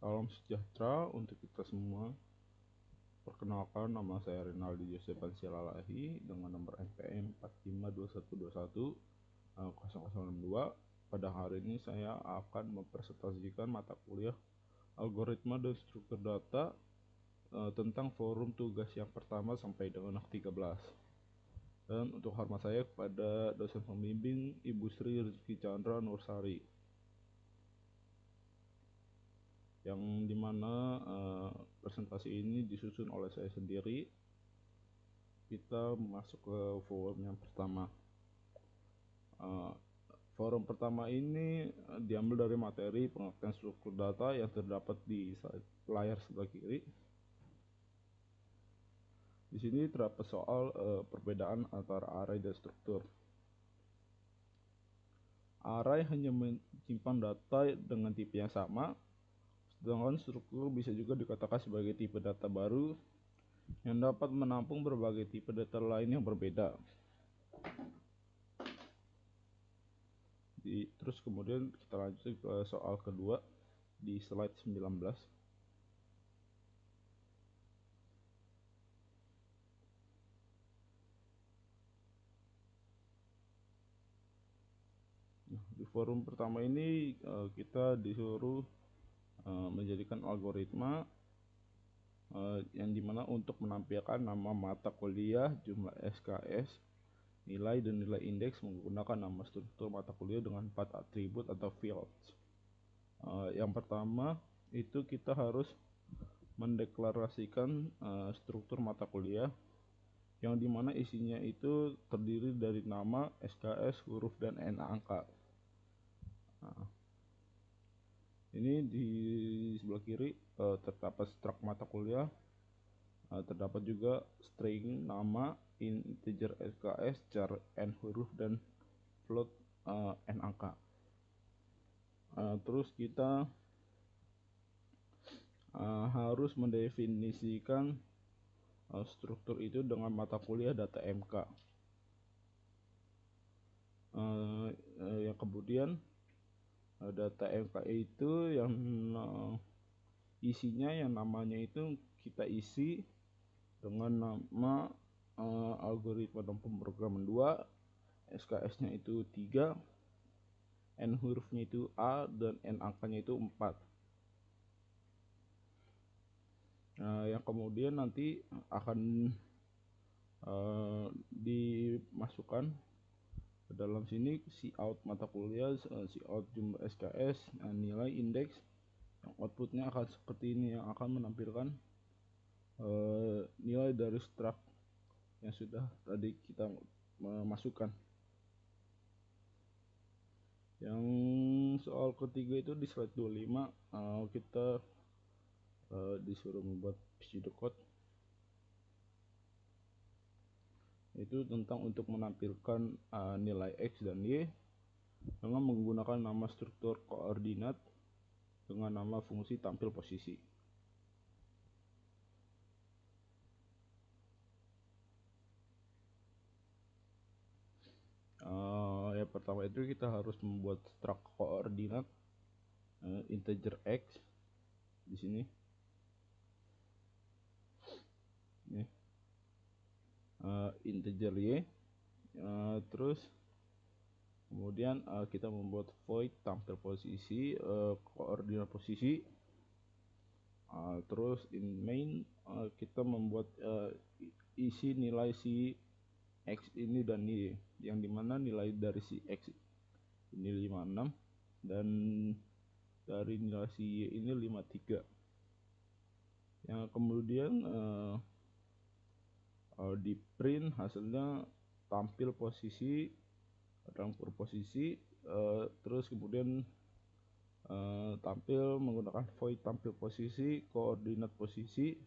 Salam sejahtera untuk kita semua. Perkenalkan, nama saya Rinaldi Joseph Silalahi dengan nomor NPM 452121 Pada hari ini saya akan mempresentasikan mata kuliah algoritma dan struktur data tentang forum tugas yang pertama sampai dengan 13. Dan untuk hormat saya kepada dosen pembimbing Ibu Sri Rizky Chandra Nursari, yang dimana presentasi ini disusun oleh saya sendiri. Kita masuk ke forum yang pertama. Forum pertama ini diambil dari materi pengertian struktur data yang terdapat di layar sebelah kiri. Di sini terdapat soal perbedaan antara array dan struktur. Array hanya menyimpan data dengan tipe yang sama, sedangkan struktur bisa juga dikatakan sebagai tipe data baru yang dapat menampung berbagai tipe data lain yang berbeda. Terus kemudian kita lanjut ke soal kedua di slide 19. Di forum pertama ini kita disuruh menjadikan algoritma yang dimana untuk menampilkan nama mata kuliah, jumlah SKS, nilai dan nilai indeks menggunakan nama struktur mata kuliah dengan 4 atribut atau fields. Yang pertama itu kita harus mendeklarasikan struktur mata kuliah yang dimana isinya itu terdiri dari nama, SKS, huruf, dan N angka. Ini di sebelah kiri terdapat struct mata kuliah, terdapat juga string nama, integer SKS, char N huruf, dan float N angka. Terus kita harus mendefinisikan struktur itu dengan mata kuliah data MK. Yang kemudian data MK itu yang isinya yang namanya itu kita isi dengan nama algoritma dan pemrograman 2, SKS-nya itu 3, N hurufnya itu A, dan N angkanya itu 4. Yang kemudian nanti akan dimasukkan ke dalam sini cout mata kuliah, cout jumlah SKS, nilai indeks, yang outputnya akan seperti ini, yang akan menampilkan nilai dari struct yang sudah tadi kita masukkan. Yang soal ketiga itu di slide 25 kita disuruh membuat pseudocode, itu tentang untuk menampilkan nilai X dan Y dengan menggunakan nama struktur koordinat dengan nama fungsi tampil posisi. Yang pertama itu kita harus membuat struct koordinat integer X di sini. Nih. Integer Y, terus kemudian kita membuat void tampil posisi, koordinat posisi, terus in main kita membuat isi nilai si X ini dan Y, yang dimana nilai dari si X ini 56 dan dari nilai si Y ini 53, yang kemudian di print hasilnya tampil posisi dalam kurung posisi, terus kemudian tampil menggunakan void tampil posisi koordinat posisi,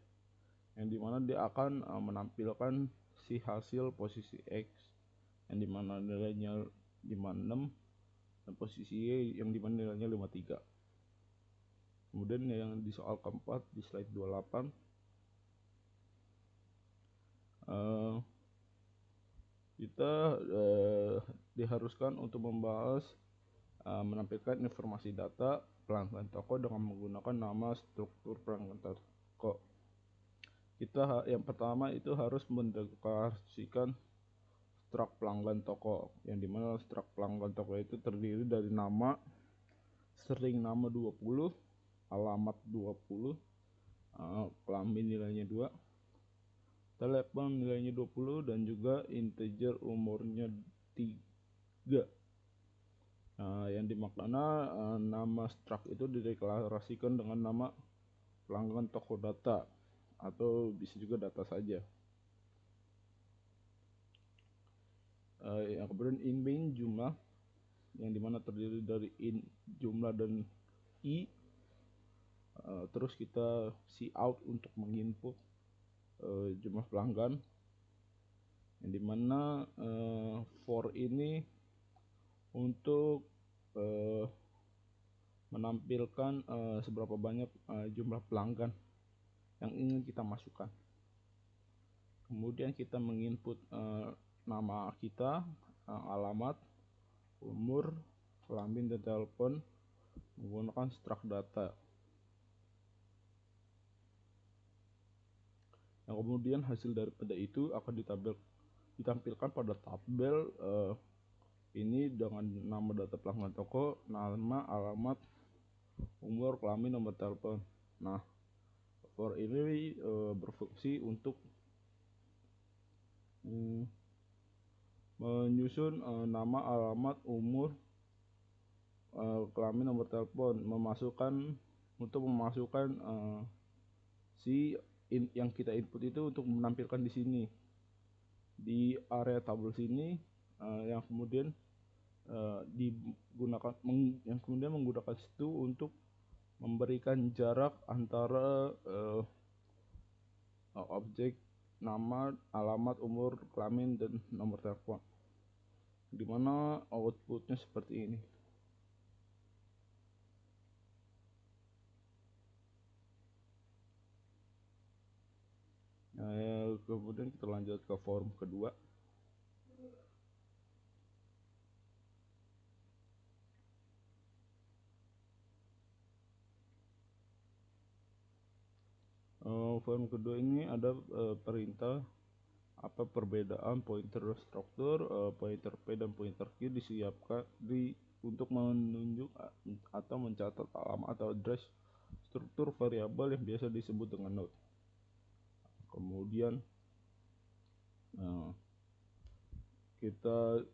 yang dimana dia akan menampilkan si hasil posisi X yang dimana nilainya 56 dan posisi Y yang dimana nilainya 53. Kemudian yang di soal keempat di slide 28 kita diharuskan untuk membahas menampilkan informasi data pelanggan toko dengan menggunakan nama struktur pelanggan toko. Yang pertama itu harus mendeklarasikan struk pelanggan toko, yang dimana struk pelanggan toko itu terdiri dari nama, sering nama 20, alamat 20, kelamin nilainya 2, telepon nilainya 20, dan juga integer umurnya 3. Yang dimakna nama struk itu dideklarasikan dengan nama pelanggan toko data, atau bisa juga data saja. Yang kemudian in-main jumlah, yang dimana terdiri dari in jumlah dan i. Terus kita cout untuk menginput jumlah pelanggan, yang dimana for ini untuk menampilkan seberapa banyak jumlah pelanggan yang ingin kita masukkan. Kemudian kita menginput nama kita, alamat, umur, kelamin, dan telepon menggunakan struk data. Yang kemudian hasil daripada itu akan ditampilkan pada tabel ini dengan nama data pelanggan toko, nama, alamat, umur, kelamin, nomor telepon. Nah, for ini berfungsi untuk menyusun nama, alamat, umur, kelamin, nomor telepon, untuk memasukkan yang kita input itu untuk menampilkan di sini di area tabel sini, yang kemudian menggunakan situ untuk memberikan jarak antara objek nama, alamat, umur, kelamin, dan nomor telepon, dimana outputnya seperti ini. Kemudian kita lanjut ke form kedua. Form kedua ini ada perintah apa perbedaan pointer struktur, pointer P dan pointer Q disiapkan untuk menunjuk atau mencatat alamat atau address struktur variabel yang biasa disebut dengan node. Kemudian kita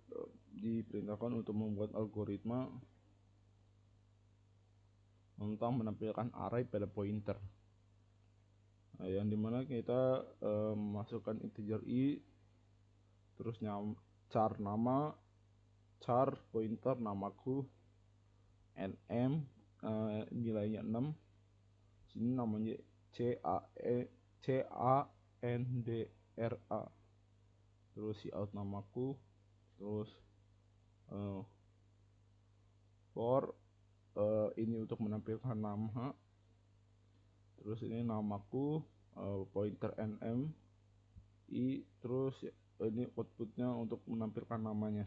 diperintahkan untuk membuat algoritma tentang menampilkan array pada pointer, yang dimana kita masukkan integer i, terus char nama, char pointer namaku, nm nilainya 6, sini namanya candra, terus cout namaku, terus for ini untuk menampilkan nama, terus ini namaku, pointer nm i, terus ini outputnya untuk menampilkan namanya,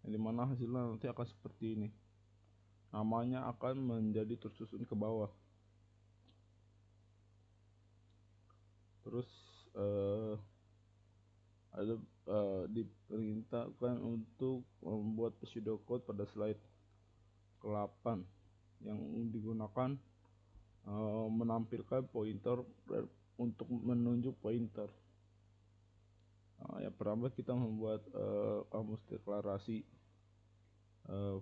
yang dimana hasilnya nanti akan seperti ini. Namanya akan menjadi tersusun ke bawah. Terus ada diperintahkan untuk membuat pseudocode pada slide ke-8 yang digunakan menampilkan pointer untuk menunjuk pointer. Yang pertama kita membuat kamus deklarasi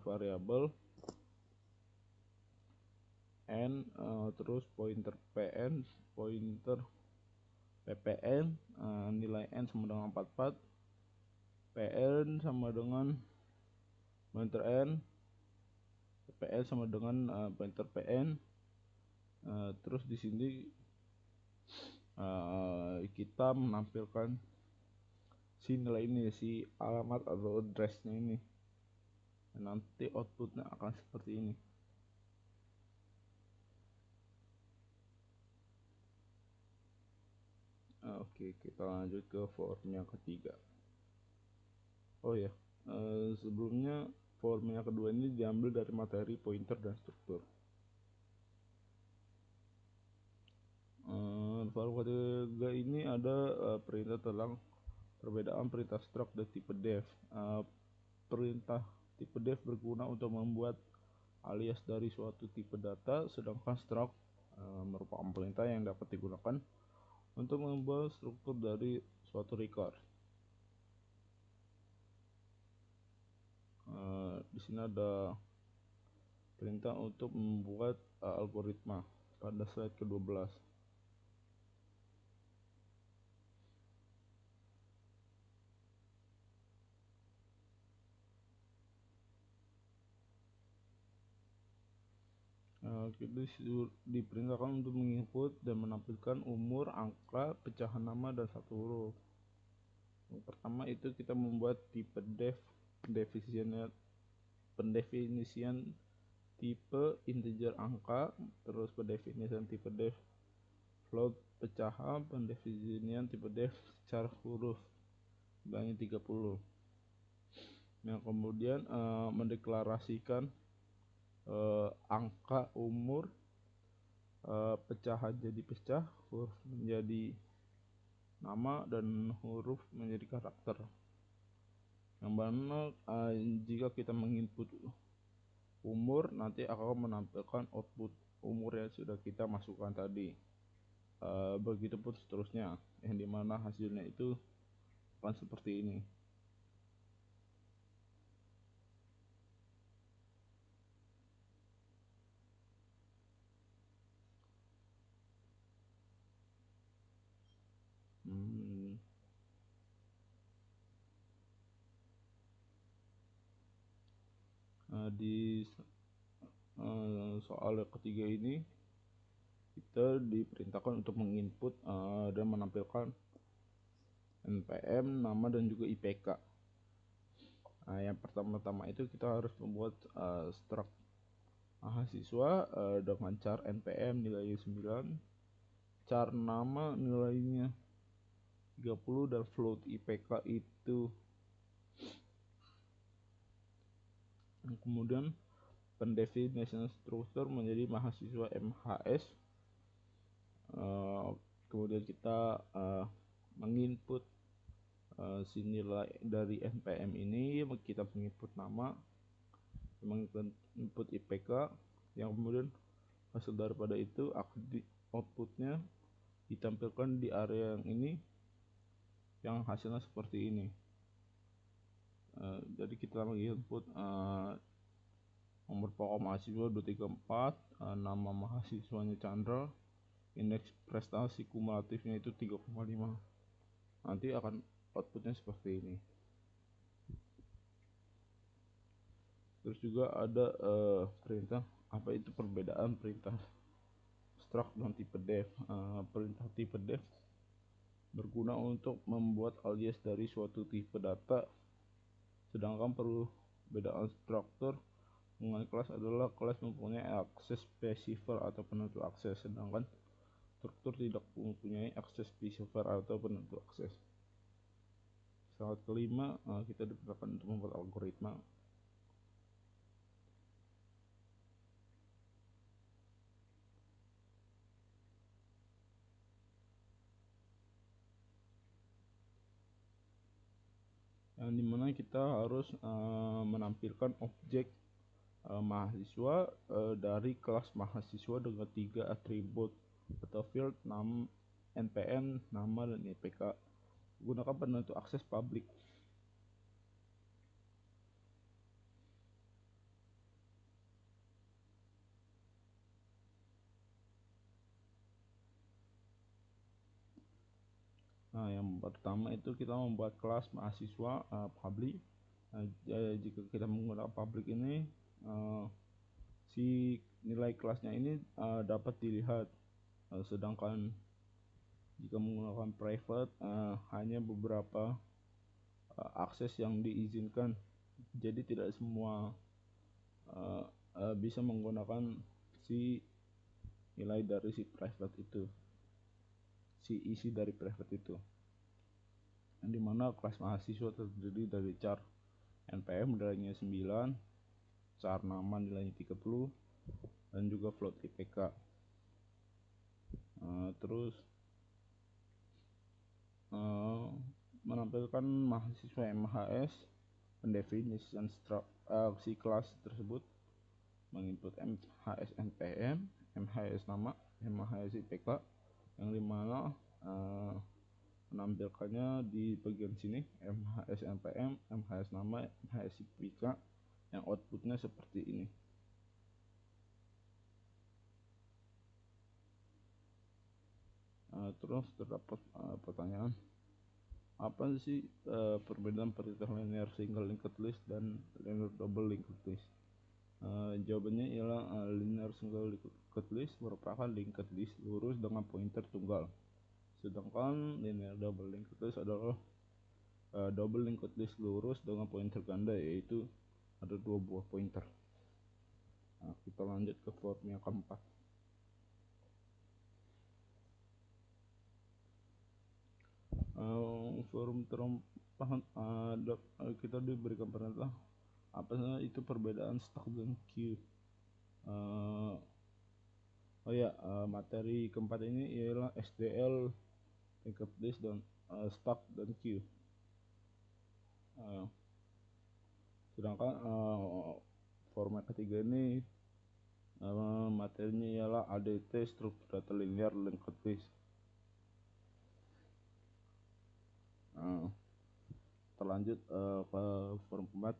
variabel n, terus pointer pn, pointer ppn, nilai n sama dengan 44, pn sama dengan pointer n, ppn sama dengan pointer pn. Terus di sini kita menampilkan si nilai ini, si alamat atau addressnya ini. Nanti outputnya akan seperti ini. Oke, kita lanjut ke form yang ketiga. Oh ya, sebelumnya form yang kedua ini diambil dari materi, pointer, dan struktur. Form ketiga ini ada perintah tentang perbedaan perintah struct dan tipe def. Perintah tipe def berguna untuk membuat alias dari suatu tipe data, sedangkan struct merupakan perintah yang dapat digunakan untuk membuat struktur dari suatu record. Di sini ada perintah untuk membuat algoritma pada slide ke-12. Kita diperintahkan untuk menginput dan menampilkan umur, angka, pecahan nama, dan satu huruf. Yang pertama itu kita membuat tipe def, pendefinisian tipe integer angka, terus pendefinisian tipe def float pecahan, pendefinisian tipe def char huruf, nilainya 30. Yang kemudian mendeklarasikan angka, umur, pecahan jadi pecah, huruf menjadi nama, dan huruf menjadi karakter. Yang mana jika kita menginput umur, nanti akan menampilkan output umur yang sudah kita masukkan tadi. Begitupun seterusnya, yang dimana hasilnya itu akan seperti ini. Di soal ketiga ini kita diperintahkan untuk menginput dan menampilkan NPM, nama, dan juga IPK. Yang pertama-tama itu kita harus membuat struct mahasiswa dengan char NPM nilainya 9, char nama nilainya 30, dan float IPK itu. Kemudian pendefinisian struktur menjadi mahasiswa MHS. Kemudian kita menginput si nilai dari NPM ini, kita menginput nama, menginput IPK, yang kemudian hasil daripada itu outputnya ditampilkan di area yang ini, yang hasilnya seperti ini. Jadi kita menginput nomor pokok mahasiswa 234, nama mahasiswanya Chandra, indeks prestasi kumulatifnya itu 3,5. Nanti akan outputnya seperti ini. Terus juga ada perintah, apa itu perbedaan perintah struct dan tipe def. Perintah tipe def berguna untuk membuat alias dari suatu tipe data, sedangkan perbedaan struktur mengenai kelas adalah kelas mempunyai akses specifier atau penentu akses, sedangkan struktur tidak mempunyai akses specifier atau penentu akses. Saat kelima, kita diperintahkan untuk membuat algoritma. Yang dimana kita harus menampilkan objek mahasiswa dari kelas mahasiswa dengan 3 atribut atau field, NPM, nama, dan IPK. Gunakan penentu akses publik. Yang pertama itu kita membuat kelas mahasiswa public. Jika kita menggunakan public ini, si nilai kelasnya ini dapat dilihat, sedangkan jika menggunakan private hanya beberapa akses yang diizinkan, jadi tidak semua bisa menggunakan si nilai dari si private itu, si isi dari private itu, yang dimana kelas mahasiswa terdiri dari char NPM nilainya 9, char nama nilainya 30 dan juga float IPK. Terus menampilkan mahasiswa MHS, pendefinisian si kelas tersebut, menginput MHS NPM, MHS nama, MHS IPK, yang dimana menampilkannya di bagian sini MHS NPM, MHS nama, MHS IPK, yang outputnya seperti ini. Terus terdapat pertanyaan, apa sih perbedaan perintah linear single linked list dan linear double linked list? Jawabannya ialah linear single linked list merupakan linked list lurus dengan pointer tunggal, sedangkan linear double linked list adalah double linked list lurus dengan pointer ganda, yaitu ada 2 buah pointer. Kita lanjut ke form yang keempat. Forum terompahan kita diberikan perintah apa itu perbedaan stack dan queue. Materi keempat ini ialah SDL, linked list, dan stack dan queue. Sedangkan format ketiga ini materinya ialah ADT, struktur data linear linked list. Terlanjut ke form keempat.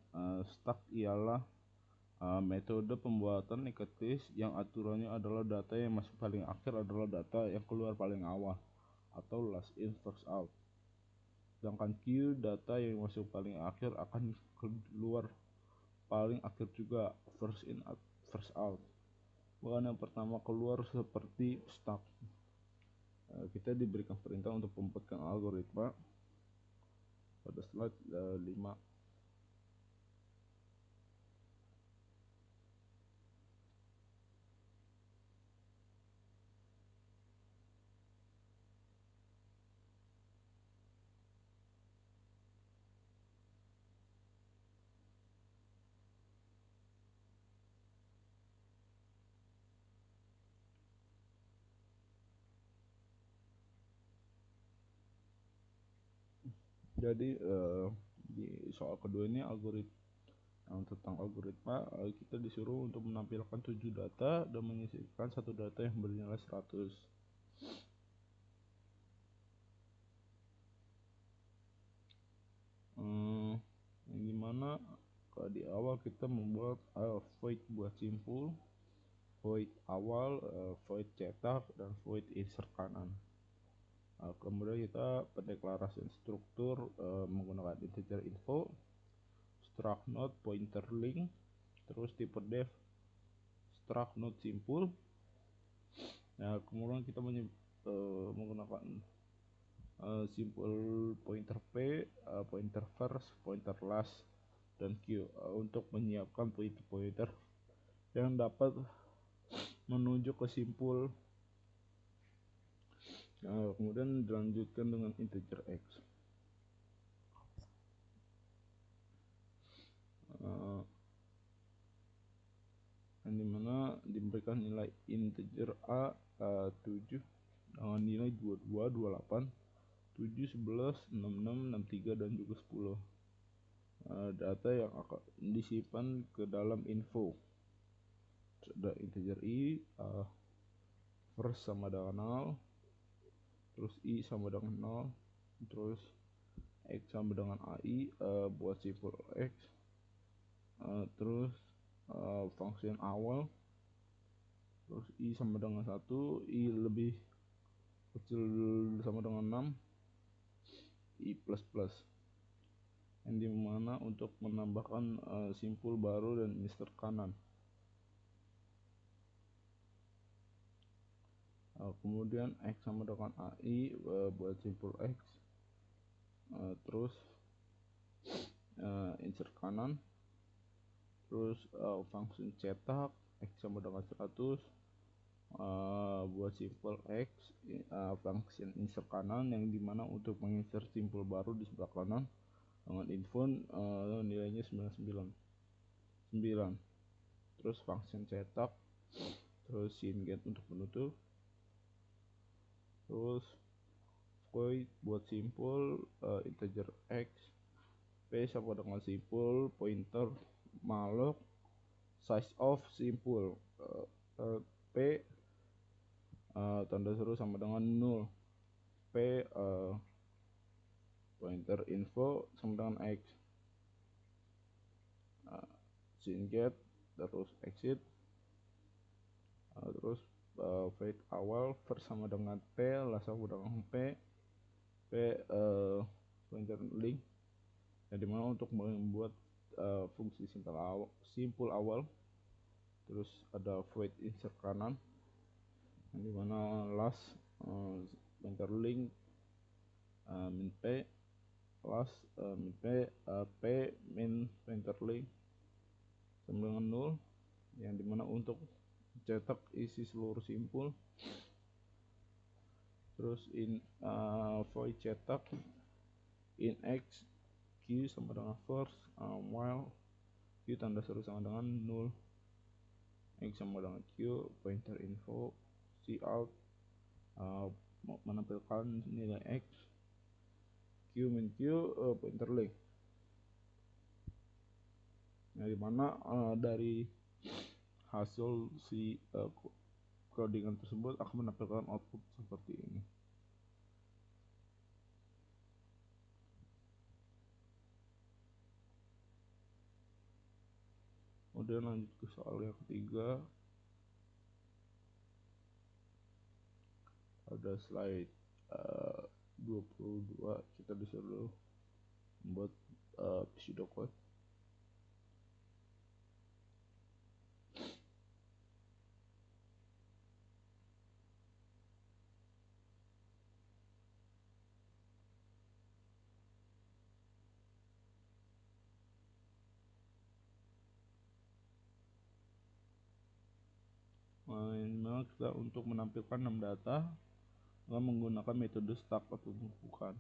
Stack ialah metode pembuatan linked list yang aturannya adalah data yang masuk paling akhir adalah data yang keluar paling awal atau last in first out. Sedangkan queue, data yang masuk paling akhir akan keluar paling akhir juga, first in first out. Bukan yang pertama keluar seperti stack. Kita diberikan perintah untuk membuatkan algoritma pada slide 5. Jadi di soal kedua ini tentang algoritma, kita disuruh untuk menampilkan 7 data dan menyisipkan satu data yang bernilai 100. Yang dimana di awal kita membuat void buat simpul, void awal, void cetak, dan void insert kanan. Kemudian kita pendeklarasian struktur menggunakan integer info, struct node, pointer link, terus tipe def struct node simpul. Kemudian kita menggunakan simpul pointer p, pointer first, pointer last, dan q untuk menyiapkan pointer yang dapat menunjuk ke simpul. Kemudian dilanjutkan dengan integer x. Yang dimana diberikan nilai integer a 7 dengan nilai 22, 28, 7, 11, 66, 63, dan juga 10. Data yang akan disimpan ke dalam info ada integer i, first sama dengan 0, terus i sama dengan 0, terus x sama dengan ai buat simpul x, terus function awal, terus i sama dengan 1, i lebih kecil sama dengan 6, i plus plus, yang dimana untuk menambahkan simpul baru dan insert kanan. Kemudian x sama dengan ai buat simpul x, terus insert kanan, terus function cetak x sama dengan 100 buat simpul x, function insert kanan yang dimana untuk menginsert simpul baru di sebelah kanan dengan info nilainya 99. terus function cetak, terus SYNGET untuk menutup, terus void buat simpul, integer x, p sama dengan simpul, pointer malloc, size of simpul, p tanda seru sama dengan 0, p pointer info sama dengan x, SYNGET terus exit, terus void awal first sama dengan p, last sama dengan p pointer link, yang dimana untuk membuat fungsi simpul awal. Terus ada void insert kanan, yang dimana last pointer link min p, last min p, p min pointer link sama dengan 0, yang dimana untuk cetak isi seluruh simpul. Terus void cetak in x, q sama dengan first, while q tanda seru sama dengan 0, x sama dengan q, pointer info, cout menampilkan nilai x, q min q, pointer link. Nah, dimana dari hasil si codingan tersebut akan menampilkan output seperti ini. Kemudian lanjut ke soal yang ketiga. Ada slide 22, kita disuruh membuat pseudocode. Nah, kita untuk menampilkan 6 data menggunakan metode stack atau tumpukan.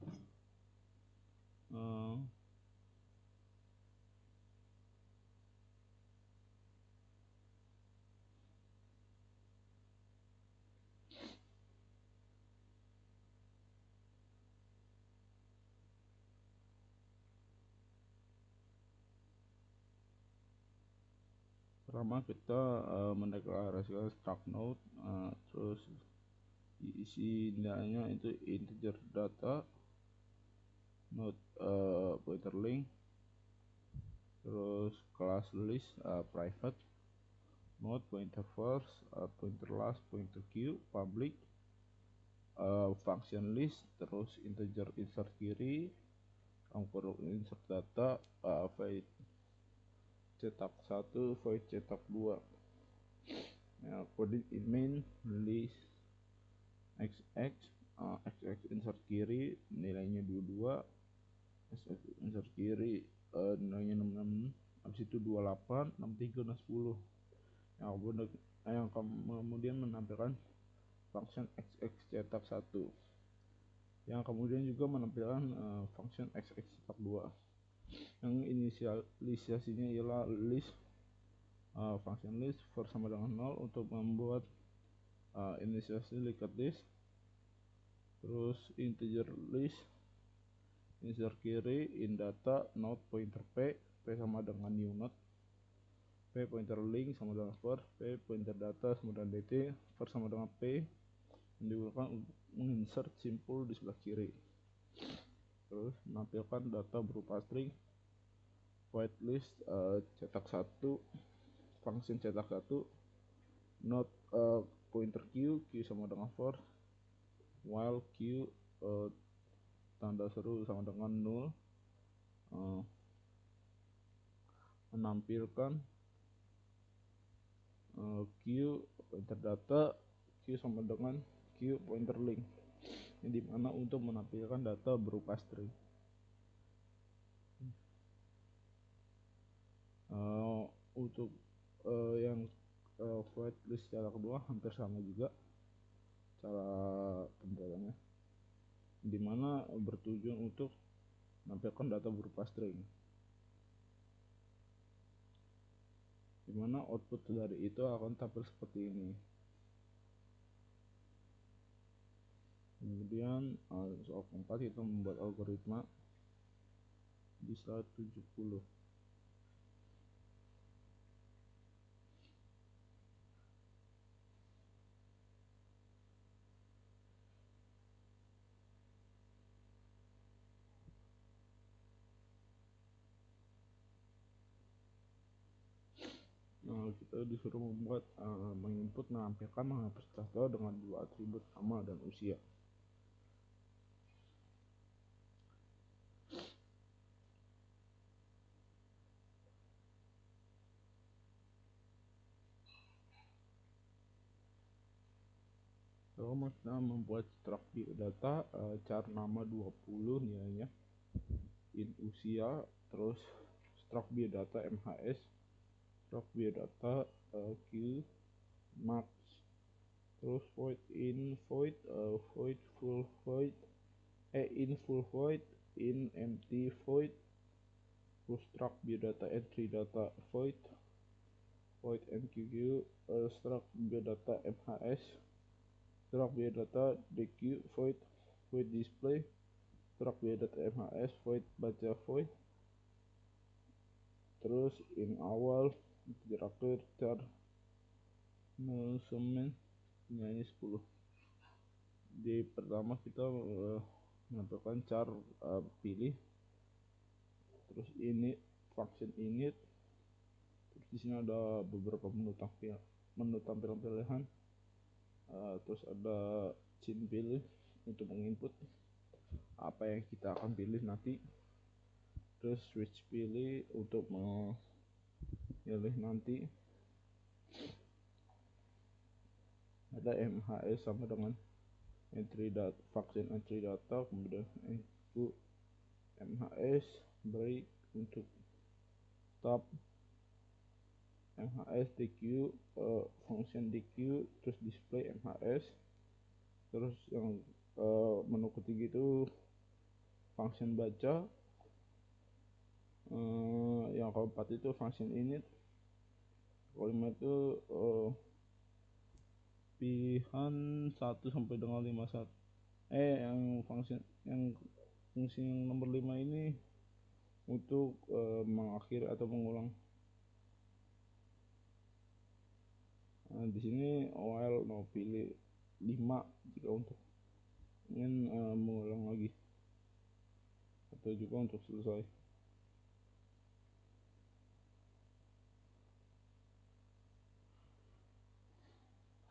Pertama kita mendeklarasikan struct node, terus isi nilainya itu integer data, node pointer link, terus class list private, node pointer first, pointer last, pointer q public, function list, terus integer insert kiri, angker insert data, void cetak 1, void cetak 2. Nah, coding in main list xx, xx insert kiri nilainya 22, xx insert kiri nilainya 66, habis itu 28, 63 dan 10. Yang kemudian menampilkan function xx cetak 1, yang kemudian juga menampilkan function xx cetak 2, yang inisialisasinya ialah list, function list first sama dengan 0 untuk membuat inisialisasi linked list, terus integer list insert kiri in data node pointer p, p sama dengan new node, p pointer link sama dengan first, p pointer data sama dengan dt, first sama dengan p, yang digunakan untuk menginsert simpul di sebelah kiri. Terus menampilkan data berupa string, void list cetak 1, function cetak 1, node pointer q, q sama dengan first, while q tanda seru sama dengan 0, menampilkan q pointer data, q sama dengan q pointer link, yang dimana untuk menampilkan data berupa string. Untuk yang void list cara kedua hampir sama juga cara pembuatannya, dimana bertujuan untuk menampilkan data berupa string. dimana output dari itu akan tampil seperti ini. Kemudian soal keempat kita membuat algoritma di slide 70. Kita disuruh membuat menginput menampilkan nama peserta dengan dua atribut nama dan usia. Pertama kita membuat struct biodata, char nama 20 nilainya, in usia, terus struct biodata mhs, struct biodata q max, terus void in void, void full void, in full void, in empty void, terus struct biodata entry data void, void mqq, struct biodata mhs, struct biodata dq void, void display, struct biodata mhs void baca void, terus in awal terakhir char semen nilainya 10. Di pertama kita menampilkan char pilih, terus ini function init, terus di sini ada beberapa menu tampilan pilihan, terus ada scene pilih untuk menginput apa yang kita akan pilih nanti, terus switch pilih untuk memilih nanti, ada mhs sama dengan entry data function entry data, kemudian input mhs break untuk stop, mhs dq function dq, terus display mhs, terus yang menu ketiga itu function baca, yang keempat itu function init, kelima itu pilihan 1 sampai dengan 51, yang fungsi yang nomor 5 ini untuk mengakhiri atau mengulang. Di sini while mau pilih 5 jika untuk ingin mengulang lagi atau juga untuk selesai.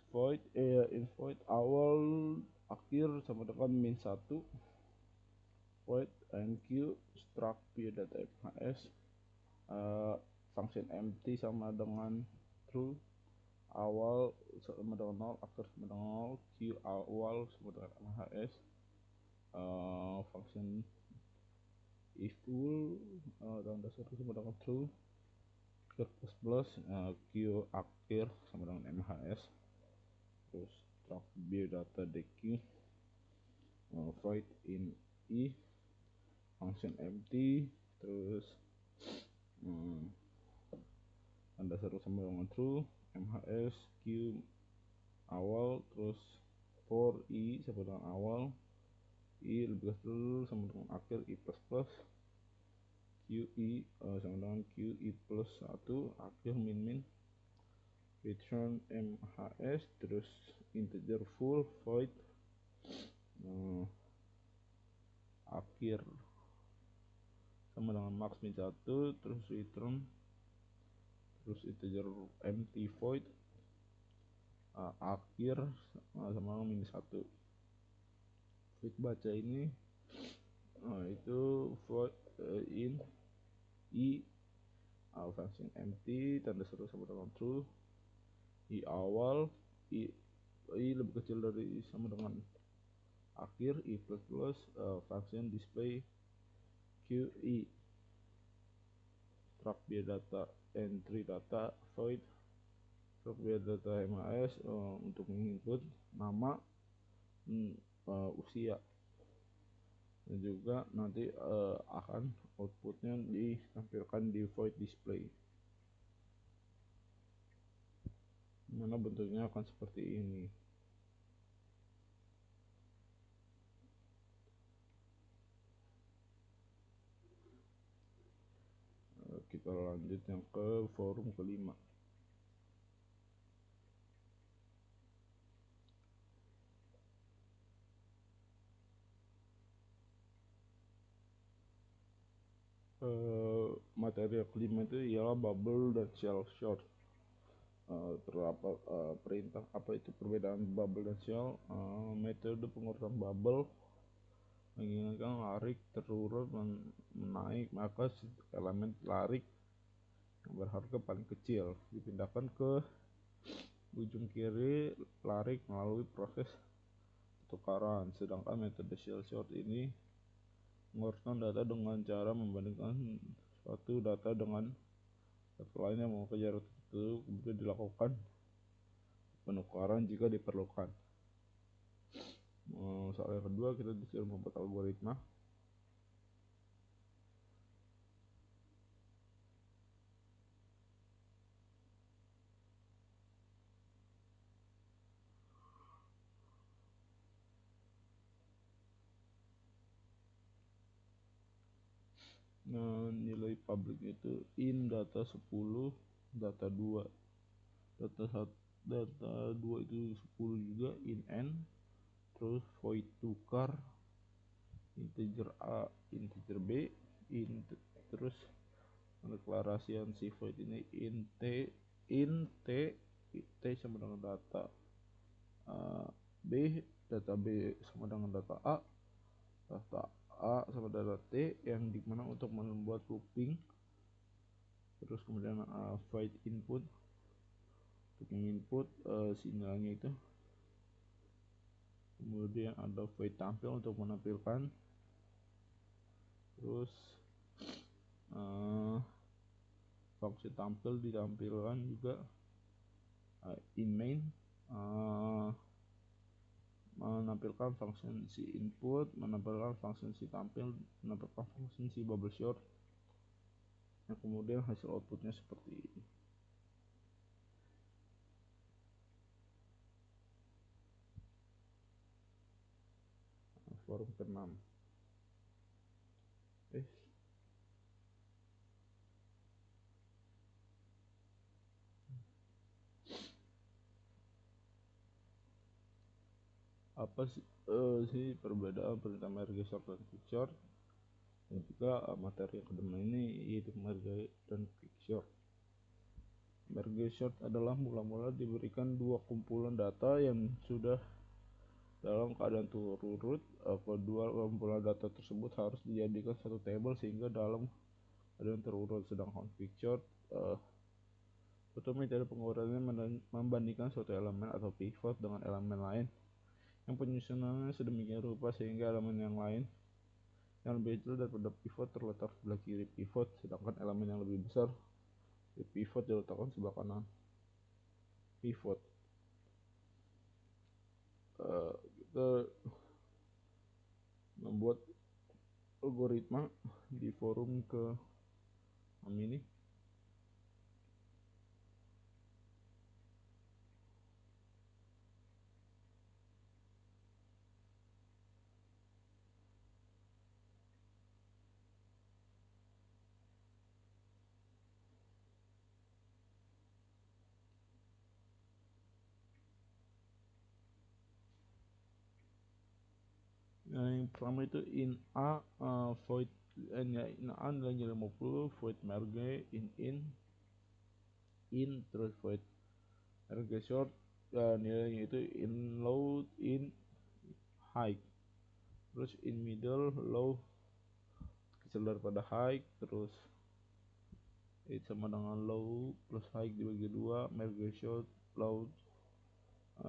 Void in void awal akhir sama dengan -1, void nq struct biodata mhs, function empty sama dengan true, awal sama dengan 0, akhir sama dengan 0, q awal sama dengan mhs, function if full tanda seru sama dengan true, plus q akhir sama dengan mhs, terus struct biodata dq, void in i, function empty, terus tanda seru sama dengan true, mhs q awal, terus for i sama dengan awal, i lebih kecil sama dengan akhir, i plus plus, qi sama dengan qi plus 1, akhir min, return mhs, terus integer full void akhir sama dengan max min 1, terus return, terus integer empty void akhir sama dengan -1. Void baca ini itu void in i function empty, tanda seru sama dengan true, i awal, i lebih kecil dari sama dengan akhir, i plus plus, function display qi, struct biodata entry data void, struct biodata mhs untuk menginput nama, usia, dan juga nanti akan outputnya ditampilkan di void display. mana bentuknya akan seperti ini. Kita lanjut yang ke forum kelima. Materi kelima itu ialah bubble dan shell short. Terdapat perintah apa itu perbedaan bubble dan shell. Metode pengurusan bubble menginginkan larik terurut menaik, maka elemen larik yang berharga paling kecil dipindahkan ke ujung kiri larik melalui proses tukaran. Sedangkan metode shell short ini menguruskan data dengan cara membandingkan suatu data dengan data lain yang memakai jarak tertentu, kemudian dilakukan penukaran jika diperlukan. Soal yang kedua, kita disuruh membuat algoritma. Nah, nilai publik itu in data 10, data 2, data 2 itu 10 juga, in n, terus void tukar, integer a, integer b, terus deklarasian si void ini int t sama dengan data b, data b sama dengan data a sama data t, yang dimana untuk membuat looping. Terus kemudian void input untuk menginput si nilainya itu. Kemudian ada void tampil untuk menampilkan. Terus fungsi tampil ditampilkan juga in main, menampilkan function si input, menampilkan function si tampil, menampilkan function si bubble short, yang kemudian hasil outputnya seperti ini. Forum ke-6. Apa sih perbedaan perintah merge short dan quick short? Dan juga materi yang kedua ini yaitu merge dan quick short. Merge short adalah mula-mula diberikan dua kumpulan data yang sudah dalam keadaan terurut. Kedua kumpulan data tersebut harus dijadikan satu tabel sehingga dalam keadaan terurut. Sedangkan quick short suatu metode pengurusannya membandingkan suatu elemen atau pivot dengan elemen lain yang penyusunannya sedemikian rupa sehingga elemen yang lain yang lebih kecil daripada pivot terletak sebelah kiri pivot, sedangkan elemen yang lebih besar di pivot diletakkan sebelah kanan pivot. Kita membuat algoritma di forum ke ini. Yang pertama itu in a void in a nilainya 50, void merge in terus void merge short nilainya itu in low in high, terus in middle low kecil daripada high, terus it sama dengan low plus high dibagi 2, merge short low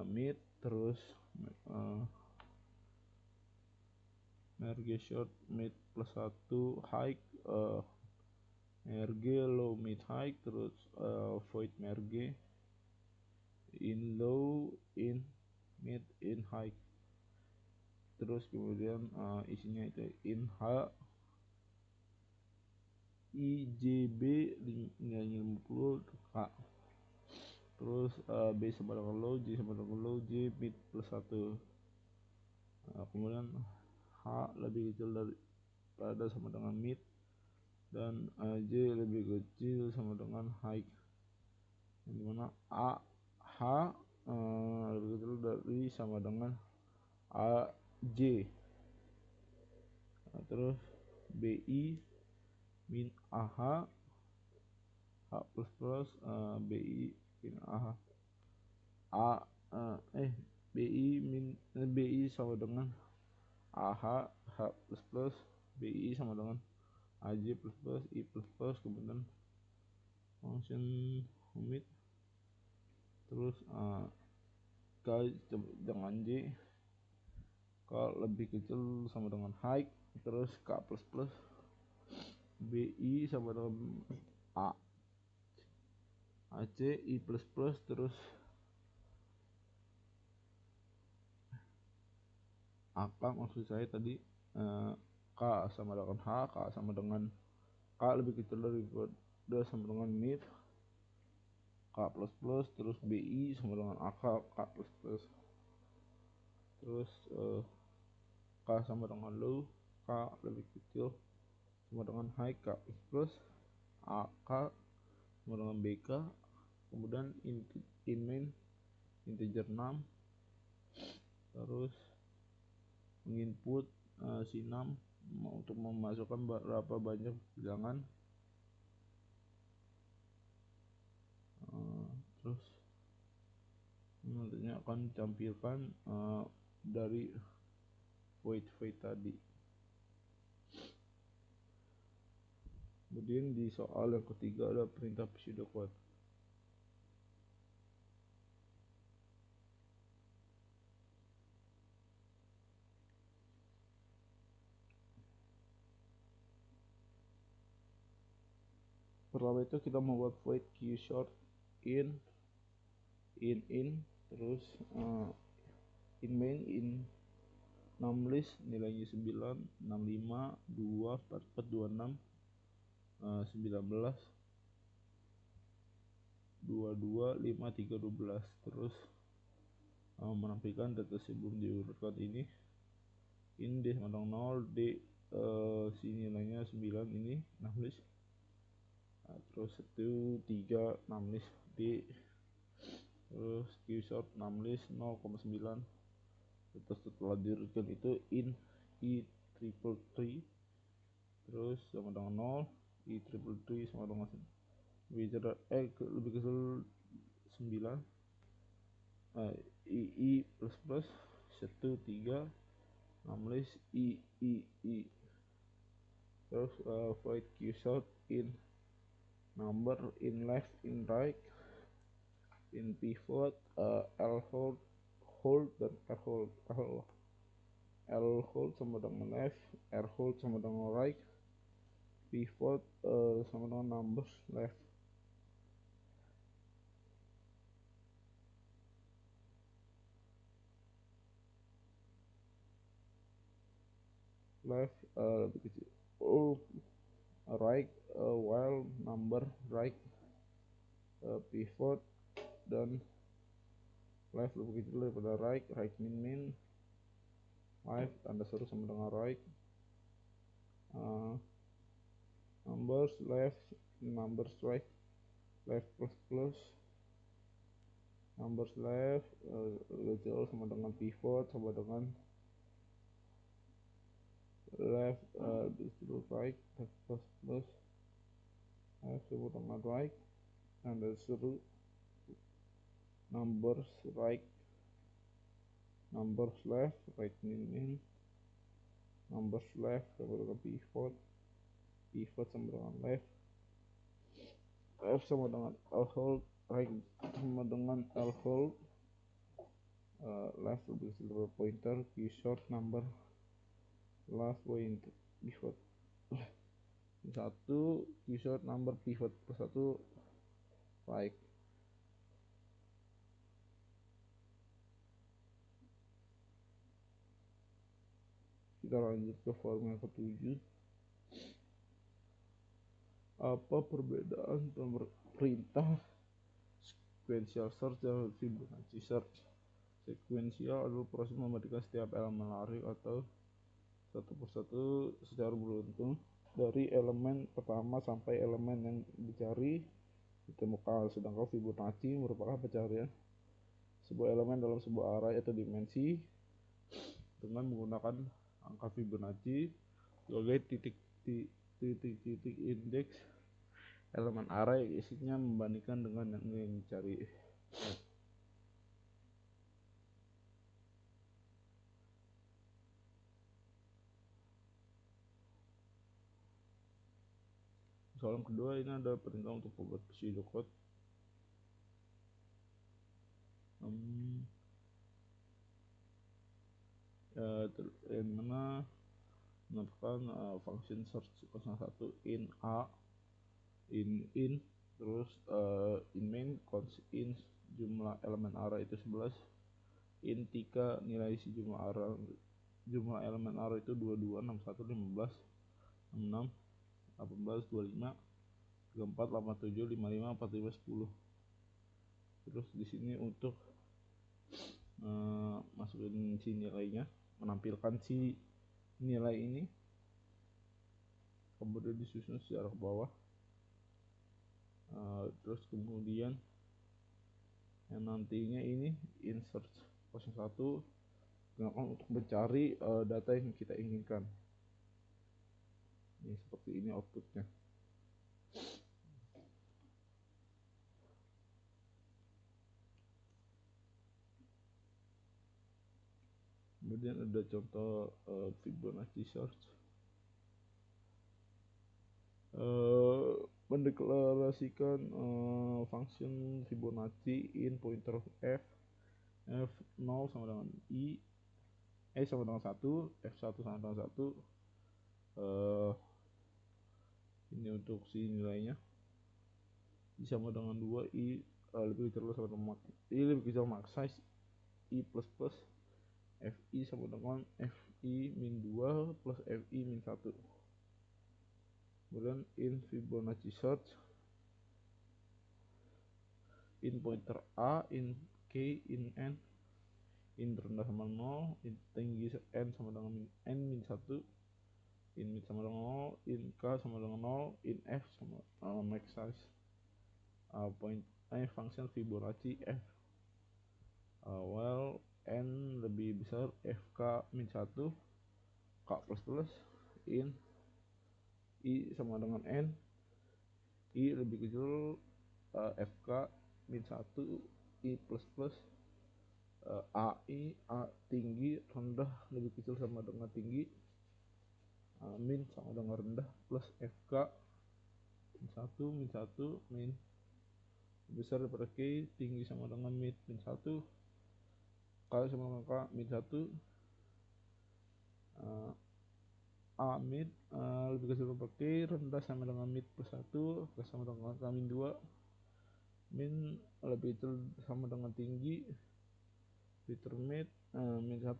mid, terus merge short mid plus 1 high, merge low mid high, terus void merge in low in mid in high, terus kemudian isinya itu in h IJB nilainya 50 k. terus B sama dengan low, J sama dengan low, J mid plus 1. Kemudian H lebih kecil daripada sama dengan mid, dan J lebih kecil sama dengan high, yang dimana H lebih kecil dari sama dengan AJ. Terus BI min AH, H plus plus, BI min AH, BI sama dengan AH, H plus plus, BI sama dengan AJ plus plus, I plus plus, kemudian function mid, terus K dengan J, K lebih kecil sama dengan high, terus K plus plus, BI sama dengan AC, I plus plus, terus AK maksud saya tadi, K sama dengan H, K sama dengan K lebih kecil daripada sama dengan mid, K plus plus, terus BI sama dengan AK, K plus plus, terus K sama dengan low, K lebih kecil sama dengan high, K plus plus, AK sama dengan BK, kemudian in main integer 6, terus menginput si 6 untuk memasukkan berapa banyak bilangan, terus nantinya akan ditampilkan dari void tadi. Kemudian di soal yang ketiga ada perintah pseudocode. Pertama itu kita membuat void qshort in, terus in main in numlist nilainya 9, 65, 2, 44, 26, 19, 22, 5, 3, 12, terus menampilkan data sebelum diurutkan ini. In D sama dengan 0, D si nilainya 9 ini 16, terus 1, 3, 16 D, terus qshort 16 0,9, terus setelah diurutkan itu in I triple 3, terus sama dengan 0, I triple 3 sama dengan lebih kecil 9, I plus plus 1, 3, 16 I, terus void qshort in number, in left, in right, in pivot, L hold dan R hold. L hold sama dengan left, R hold sama dengan right, pivot sama dengan numbers left. Left lebih kecil right, while number right, pivot dan left lebih kecil daripada right, right min, left tanda seru sama dengan right, numbers left, numbers right, left plus plus, numbers left kecil sama dengan pivot sama dengan left right, left plus plus, left sama dengan right, tanda seru, numbers right, numbers left, right min, numbers left sama dengan pivot sama dengan left, left sama dengan L hold, right sama dengan L hold, left lebih kecil pointer, qshort number left pointer pivot 1, qshort number pivot plus 1 right. Kita lanjut ke form yang ke-7. Apa perbedaan perintah sequential search dan Fibonacci search. Sequential adalah proses membandingkan setiap elemen lari atau satu persatu secara beruntun dari elemen pertama sampai elemen yang dicari ditemukan. Sedangkan Fibonacci merupakan pencarian sebuah elemen dalam sebuah array atau dimensi dengan menggunakan angka Fibonacci sebagai titik-titik indeks elemen array yang isinya membandingkan dengan yang dicari. Soalan kedua ini ada perintah untuk membuat pseudocode. Yang mana menentukan function search 01 in a in terus in main const in jumlah elemen array itu 11, in 3 nilai si jumlah elemen array itu 22 61 15 66 18 25 34 87 55 45 10. Terus di sini untuk masukin si nilainya, menampilkan si nilai ini, kemudian disusun secara ke bawah. Terus kemudian yang nantinya ini insert 01 untuk mencari data yang kita inginkan. Ini seperti ini outputnya. Kemudian ada contoh Fibonacci search. Mendeklarasikan function Fibonacci in pointer f 0 sama dengan i, sama dengan 1, f1 sama dengan 1. Ini untuk si nilainya i sama dengan 2, i lebih kecil sama dengan i lebih kecil max size, i plus plus, fi sama dengan fi min 2 plus fi min 1. Kemudian in Fibonacci search in pointer a, in k, in n, in rendah sama 0, in tinggi n sama dengan n min 1, in mid sama dengan 0, in k sama dengan 0, in f sama max size function Fibonacci f well n lebih besar fk min 1, k plus plus, in i sama dengan n, i lebih kecil fk min 1, i plus plus, a tinggi rendah lebih kecil sama dengan tinggi, min sama dengan rendah plus fk min 1 min besar daripada k, tinggi sama dengan min 1, k sama dengan k min 1, a min lebih kecil daripada k, rendah sama dengan min plus 1, k sama dengan k min 2, min lebih kecil sama dengan tinggi, determine min 1.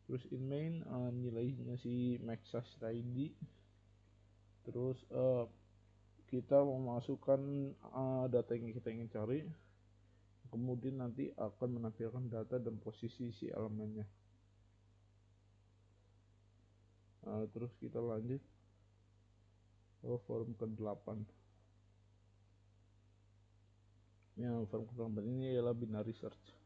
Terus in main nilainya si max size tadi. Terus kita memasukkan data yang kita ingin cari, kemudian nanti akan menampilkan data dan posisi si elemennya. Terus kita lanjut ke form ke-8. Yang form ke-8 ini adalah binary search.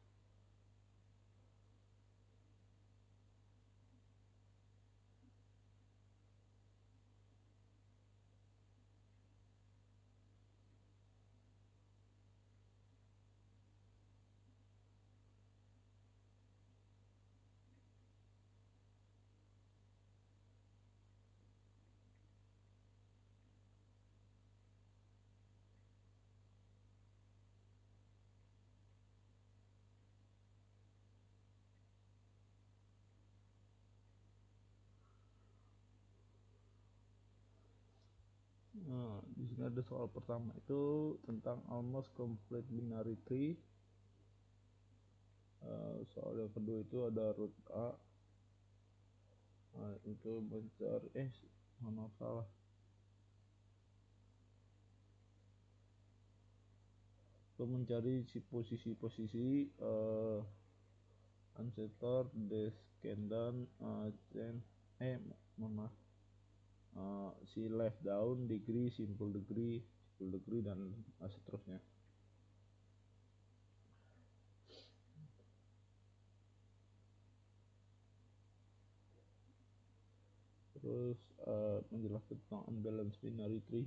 Di sini ada soal pertama itu tentang almost complete binary tree. Soal yang kedua itu ada root a. Itu mencari mana salah. untuk mencari si posisi-posisi ancestor, descendant, mohon maaf, si left down, degree, simple degree dan seterusnya. Terus menjelaskan tentang unbalanced binary tree.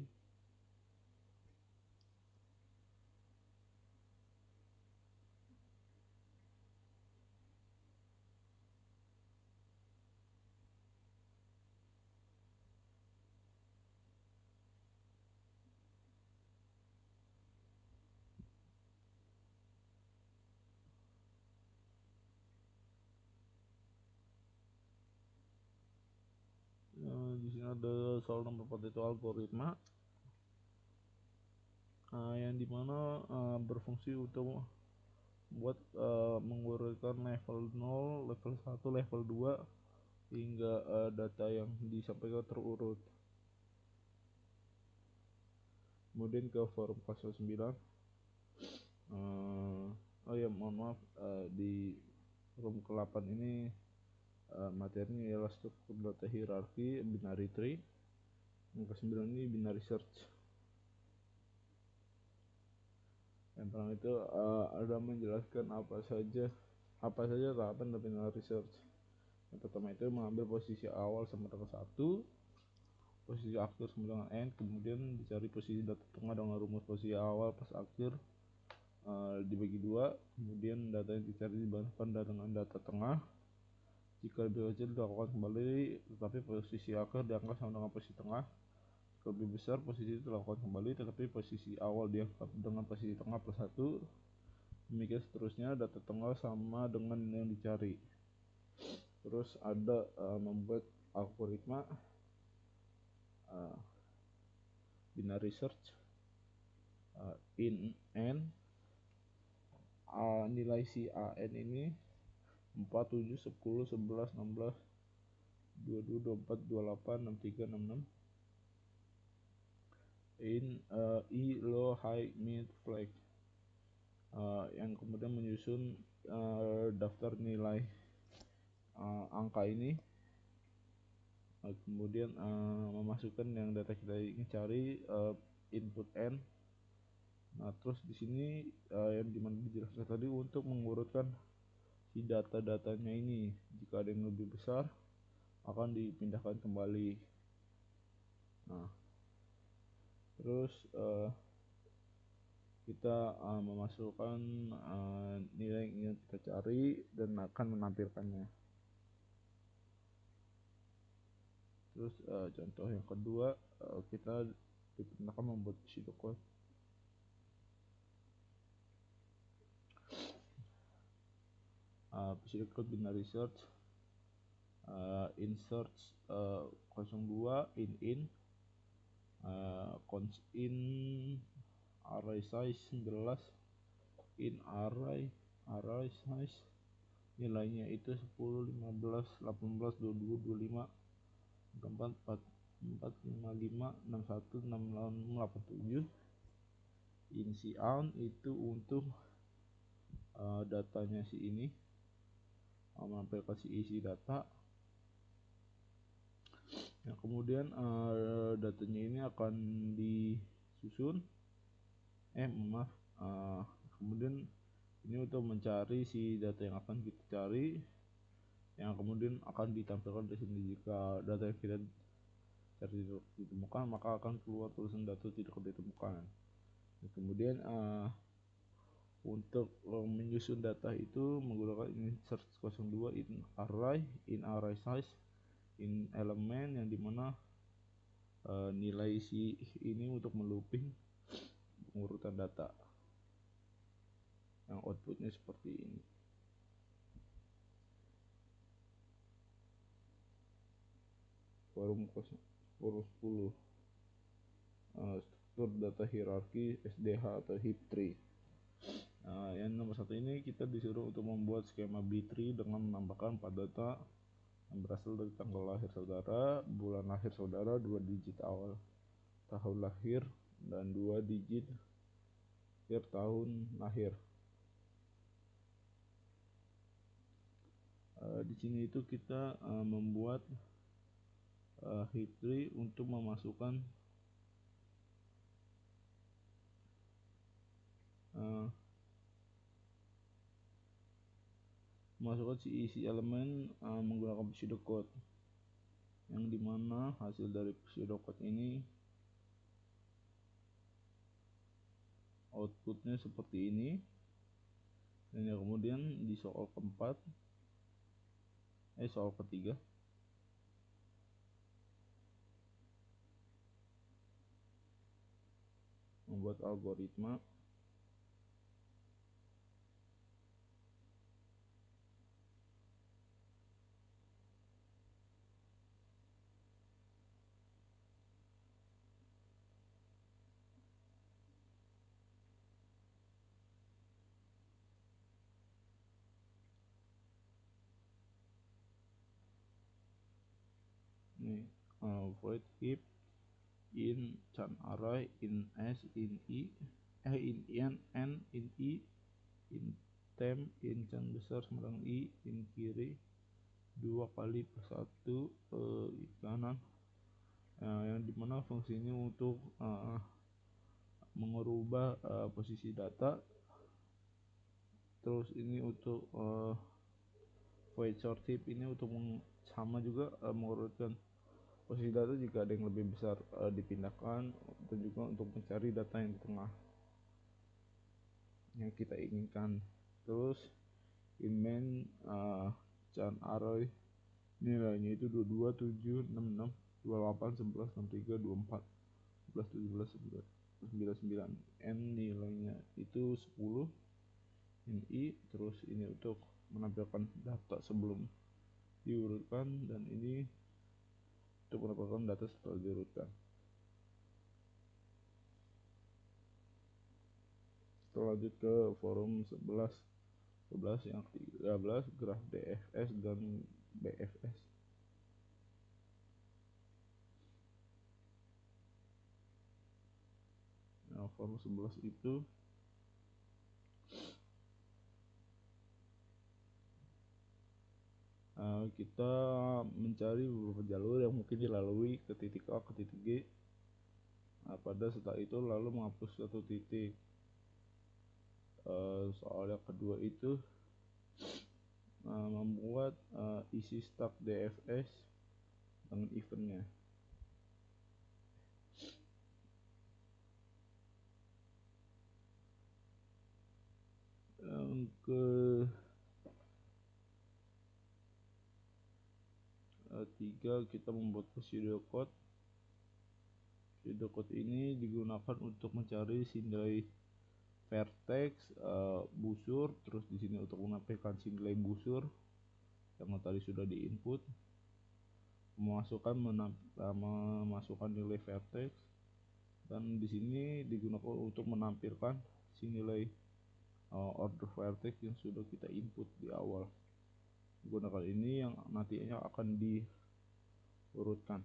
Di sini ada soal nomor 4 itu algoritma yang dimana berfungsi untuk buat mengurutkan level 0, level 1, level 2 hingga data yang disampaikan terurut. Kemudian ke forum pasal 9. Oh ya, mohon maaf, di forum ke-8 ini materinya ialah struktur data hierarki binary tree. Yang ke-9 ini binary search. Yang pertama itu ada menjelaskan apa saja tahapan dari binary search. Yang pertama itu mengambil posisi awal sama dengan 1, posisi akhir sama dengan n, kemudian dicari posisi data tengah dengan rumus posisi awal pas akhir dibagi 2, kemudian data yang dicari dibandingkan dengan data tengah. Jika lebih kecil dilakukan kembali, tetapi posisi akhir dianggap sama dengan posisi tengah. Jika lebih besar, posisi itu dilakukan kembali, tetapi posisi awal dianggap dengan posisi tengah plus 1. Demikian seterusnya, data tengah sama dengan yang dicari. Terus ada membuat algoritma binary search in n. Nilai si an ini 4, 7, 10, 11, 16, 22, 24, 28, 63, 66 in i, low, high, mid, flag, yang kemudian menyusun daftar nilai angka ini, kemudian memasukkan yang data kita ingin cari, input n. Nah, terus di sini yang dimana dijelaskan tadi untuk mengurutkan si data-datanya ini, jika ada yang lebih besar akan dipindahkan kembali. Nah, terus kita memasukkan nilai yang ingin kita cari dan akan menampilkannya. Terus contoh yang kedua, kita dipindahkan membuat pseudocode. Pseudocode binary search in search 02 in const in array size 11 in array size nilainya itu 10, 15, 18, 22, 25, 24, 4, 55, 61, 66, 87. In si on itu untuk datanya si ini, menampilkan si isi data. Yang kemudian datanya ini akan disusun kemudian ini untuk mencari si data yang akan kita cari, yang kemudian akan ditampilkan di sini. Jika data yang kita cari ditemukan, maka akan keluar tulisan data tidak ditemukan. Dan kemudian untuk menyusun data itu menggunakan insert 02 in array size in element, yang dimana nilai si ini untuk melooping pengurutan data yang outputnya seperti ini. Forum 10 struktur data hierarki SDH atau heap tree. Yang nomor 1 ini kita disuruh untuk membuat skema B-tree dengan menambahkan 4 data yang berasal dari tanggal lahir saudara, bulan lahir saudara, 2 digit awal tahun lahir, dan 2 digit per tahun lahir. Di sini itu kita membuat history untuk memasukkan si isi elemen menggunakan pseudocode, yang dimana hasil dari pseudocode ini outputnya seperti ini. Dan yang kemudian di soal ketiga membuat algoritma nih, void heap in can array in s in i in n in i in temp in can besar sembarang i in kiri 2 kali per 1 kanan, yang dimana fungsi ini untuk mengubah posisi data. Terus ini untuk void short heap ini untuk sama juga mengurutkan posisi data jika ada yang lebih besar dipindahkan, dan juga untuk mencari data yang di tengah yang kita inginkan. Terus in main can array nilainya itu 22 7 66 28 11 63 24 11 17 99, n nilainya itu 10 in i. Terus ini untuk menampilkan data sebelum diurutkan, dan ini untuk menampilkan data setelah diurutkan. Kita lanjut ke forum 11 yang 13, graf DFS dan BFS. Nah, forum 11 itu kita mencari beberapa jalur yang mungkin dilalui ke titik A ke titik G. Pada setelah itu lalu menghapus satu titik. Soal yang kedua itu membuat isi stack DFS dengan eventnya. Yang ketiga kita membuat pseudocode. Pseudocode ini digunakan untuk mencari nilai vertex, busur. Terus di sini untuk menampilkan nilai busur yang tadi sudah diinput, memasukkan nilai vertex, dan di sini digunakan untuk menampilkan nilai order vertex yang sudah kita input di awal. Menggunakan ini yang nantinya akan diurutkan.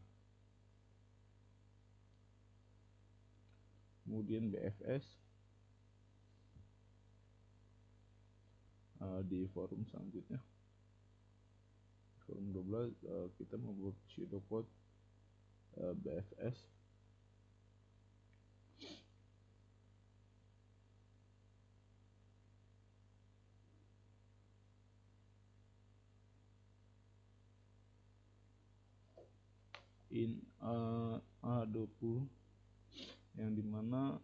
Kemudian BFS di forum selanjutnya, forum 12, kita membuat pseudocode BFS. In A20, yang dimana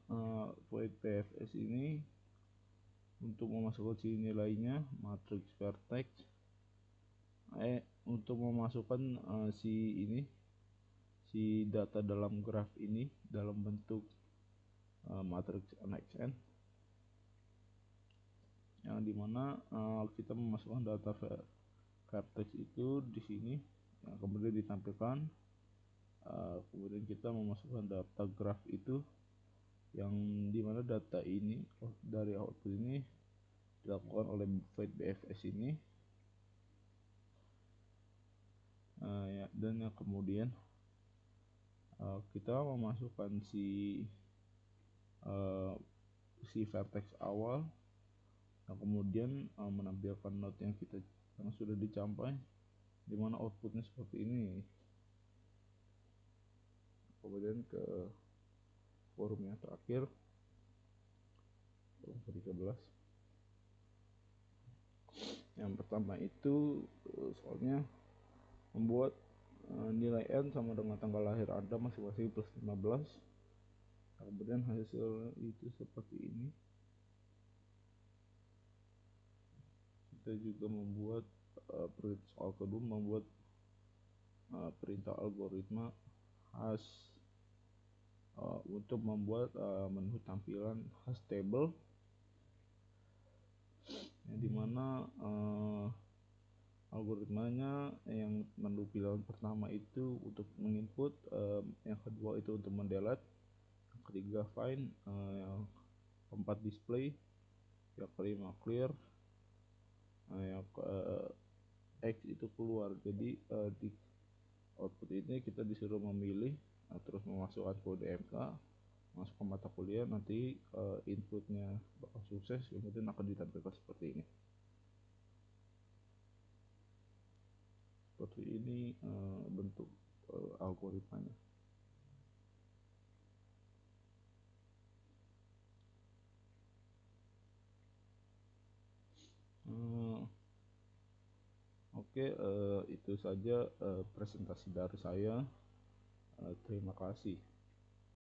void BFS ini untuk memasukkan si nilainya matrix vertex, untuk memasukkan si data dalam graf ini dalam bentuk matrix NXN, yang dimana kita memasukkan data vertex itu di sini yang kemudian ditampilkan. Kemudian kita memasukkan data graf itu, yang dimana data ini dari output ini dilakukan oleh void BFS ini. Dan yang kemudian kita memasukkan si si vertex awal, dan kemudian menampilkan node yang sudah dicapai, dimana outputnya seperti ini. Kemudian ke forum yang terakhir, forum ke-13. Yang pertama itu soalnya membuat nilai n sama dengan tanggal lahir Anda masing-masing plus 15. Kemudian hasil itu seperti ini. Kita juga membuat soal kedua, membuat perintah algoritma hash untuk membuat menu tampilan hash table, yang dimana algoritmanya yang menu pilihan pertama itu untuk menginput, yang kedua itu untuk mendelete, yang ketiga find, yang keempat display, yang kelima clear, yang ke X itu keluar. Jadi di output ini kita disuruh memilih, terus memasukkan kode MK, masuk ke mata kuliah, nanti inputnya bakal sukses, kemudian akan ditampilkan seperti ini. Seperti ini bentuk algoritmanya. Oke, itu saja presentasi dari saya. Terima kasih.